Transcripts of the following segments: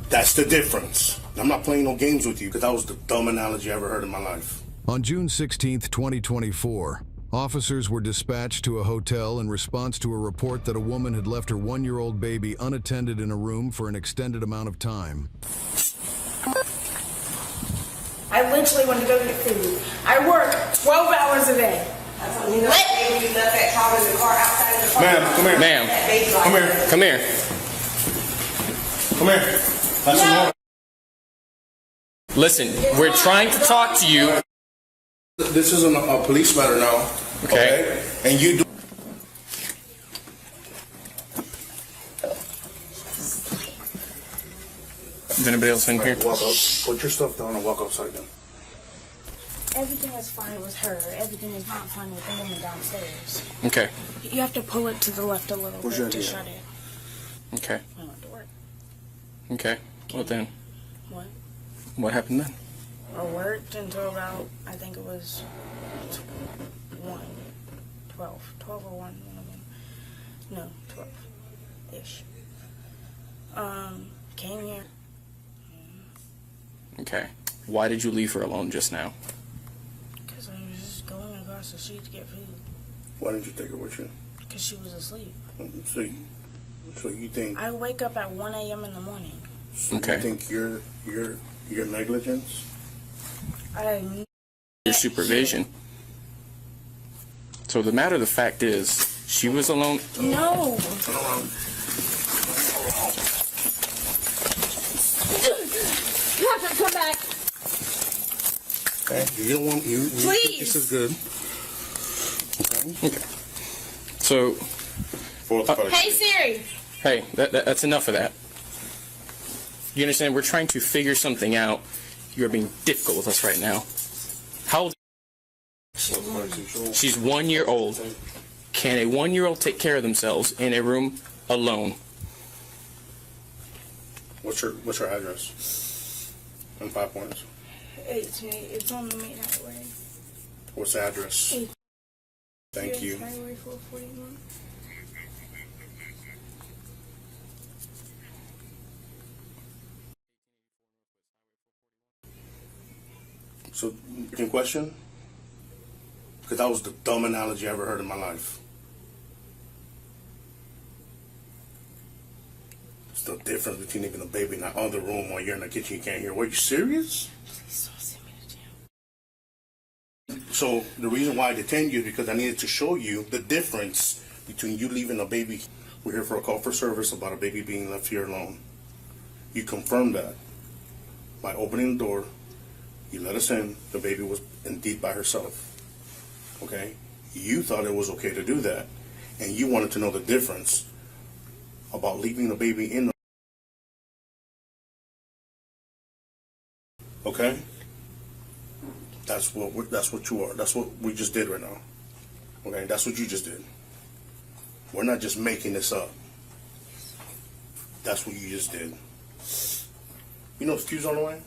That's the difference. I'm not playing no games with you because that was the dumb analogy I ever heard in my life. On June 16, 2024, officers were dispatched to a hotel in response to a report that a woman had left her one-year-old baby unattended in a room for an extended amount of time. I literally want to go get food. I work 12 hours a day. You know, baby, you left that child in the car outside of the car. Ma'am, come here. Ma'am, That baby Come like here. come here. Come here. That's some more. Listen, we're trying to talk to you. This isn't a police matter now. Okay. And you do. Is anybody else in here? Walk out. Put your stuff down and walk outside then. Everything is fine with her. Everything is not fine with the woman downstairs. Okay. You have to pull it to the left a little Where's your bit to idea? shut it. Okay. I went to work. Okay. Well then, What? what happened then? I worked until about, I think it was 1, 12 or 1, one of them. No, 12-ish. Came here. Okay. Why did you leave her alone just now? Because I was just going across the street to get food. Why didn't you take her with you? Because she was asleep. So you think? I wake up at 1 a.m. in the morning. So Okay. You think your negligence? Your supervision. So the matter of the fact is, she was alone. No. You have to come back. Okay. You don't want you. Please. This is good. Okay. Okay. So, Hey Siri. hey, that's enough of that. You understand? We're trying to figure something out. You're being difficult with us right now. How old? She's 1 year old. Can a 1 year old take care of themselves in a room alone? What's your address? And 5 points. It's on the main highway. What's the address? Eight. Thank you. Highway 441. So, in question? Because that was the dumb analogy I ever heard in my life. It's the difference between leaving a baby in the other room while you're in the kitchen you can't hear. Were you serious? Please don't send me to jail. So, the reason why I detained you is because I needed to show you the difference between you leaving a baby. We're here for a call for service about a baby being left here alone. You confirmed that by opening the door. You let us in. The baby was indeed by herself. Okay? You thought it was okay to do that. And you wanted to know the difference about leaving the baby in the... Okay? That's what you are. That's what we just did right now. Okay? That's what you just did. We're not just making this up. That's what you just did. You know Q's on the way?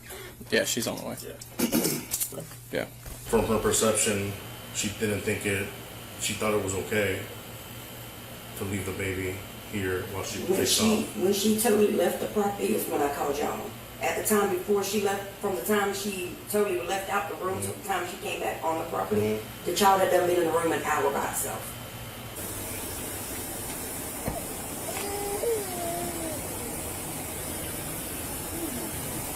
Yeah, she's on the way. Yeah. Yeah. From her perception, she didn't think it. She thought it was okay to leave the baby here while she was when she totally left the property is when I called y'all. At the time before she left, from the time she totally left out the room to the time she came back on the property, the child had done been in the room an hour by itself.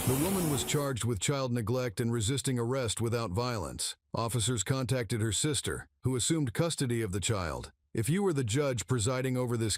The woman was charged with child neglect and resisting arrest without violence. Officers contacted her sister, who assumed custody of the child. If you were the judge presiding over this